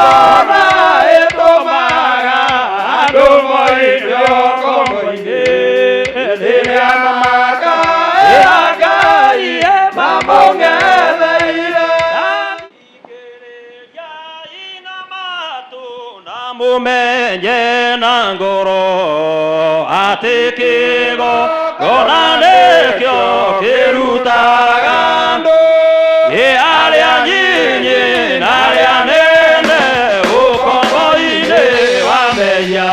ngona itumaga andu moirio kombo-ini riria makaira Ngai mamung'etheire mumenye na ngoro ati kigongona nikio kirutaga andu aria nyinyi na aria nene ukombo-ini wa Mehia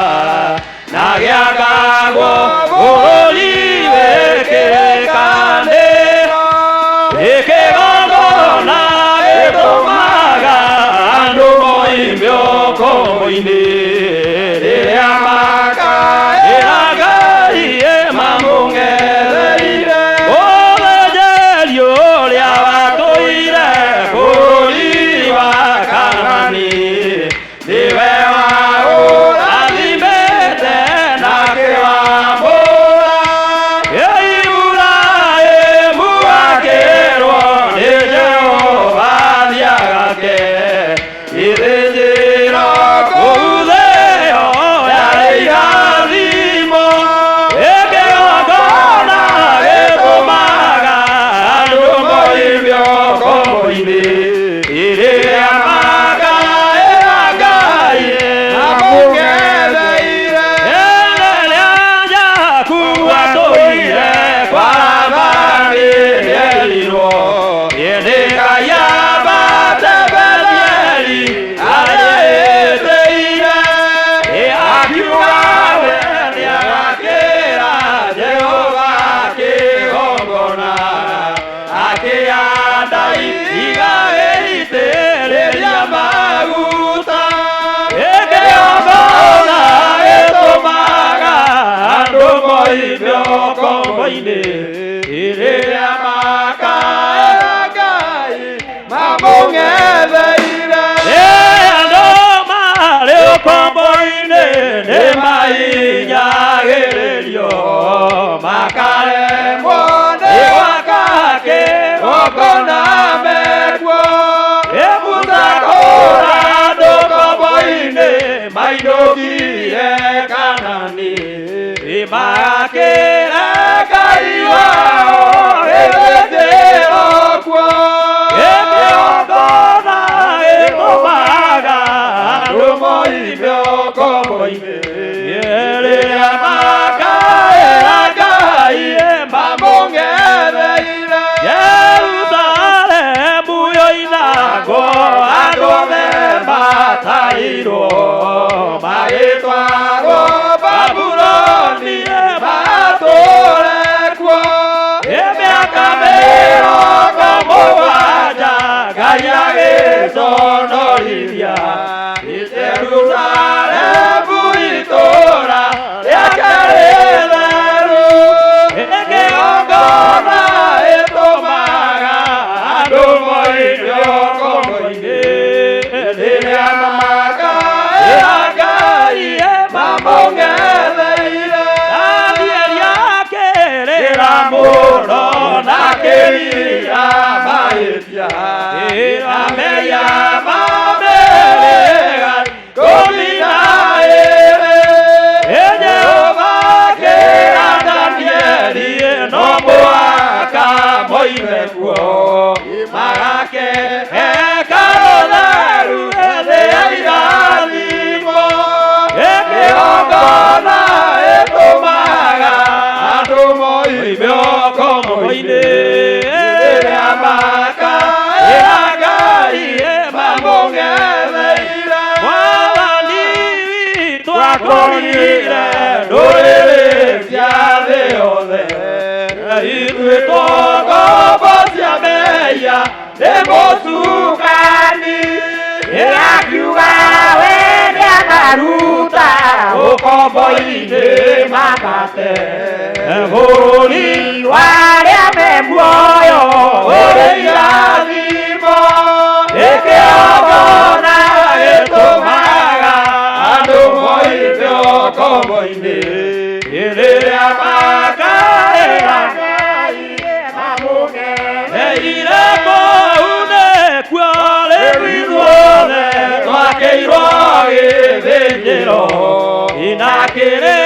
na giakagwo bũrũri wĩkĩrĩkanĩro ikigongona gĩtũmaga andũ moimio kombo-ini rĩrĩa makaĩra Ngai mamũng'etheire ũthĩnjĩri ũrĩa watũire bũrũri wa Kaanani nĩwe waũrathimĩte na akĩwambũra Iburahĩmu akĩrwo nĩ Jehova thiagake ithĩnjĩro kũu thĩ ĩyo yarĩ irathimo ikigongona gĩtũmaga andũ moimio kombo-ini rĩrĩa makaĩra Ngai mamũng'etheire rĩrĩa Jakubu atũire kwa Labani erirwo nĩ Ngai ambate Betheli arĩĩtĩire akiuga we nĩagakĩra Jehova kĩgongona akĩhanda ihiga gĩitĩrĩria maguta ikigongona gĩtũmaga andũ moimio kombo-ini rĩrĩa makaĩra Ngai mamũng'etheire andũ marĩ ũkombo-ini nĩ mahinyagĩrĩrio makaremwo nĩ gwaka kĩgongona mekuo Musa kũra andũ kombo-ini mainũkire Kaanani magakĩra Ngai wao gĩthĩnjĩro kuo ikigongona gĩtũmaga andũ moimio kombo-ini rĩrĩa makaĩra Ngai mamũng'etheire Jerusalemu yoinangwo andũ othe matairwo magĩtwarwo Babuloni matũũre kuo mĩaka mĩrongo mũgwanja Ngai agĩconorithia Jerusalemu itũũra rĩake rĩtheru ikigongona gĩtũmaga andũ moimio kombo-ini rĩrĩa makaĩra Ngai mamũng'etheire Danieli akĩrĩra mũno na akĩrira mahĩtia Mehia mamerĩga ikũmi na ĩĩrĩ Jehova akĩra Danieli no mũhaka moime kuo magake hekarũ theru thĩ ya irathimo ikigongona gĩtũmaga andũ moimio kombo-ini rĩrĩa makaĩra Ngai mamũng'etheire Mwathani witũ akũrire ndũrĩrĩ cia thĩ yothe ithuĩ tũngombo cia Mehia nĩ mũcukani ĩrakiuga we nĩakaruta ũkombo-ini makate bũrũri warĩa me muoyo ũrĩ irathimo ikigongona gĩtũmaga andũ moimio kombo-ini rĩrĩa makaĩra Ngai mamũng'etheire kũu nĩkuo rĩu ithuothe twakĩirwo kere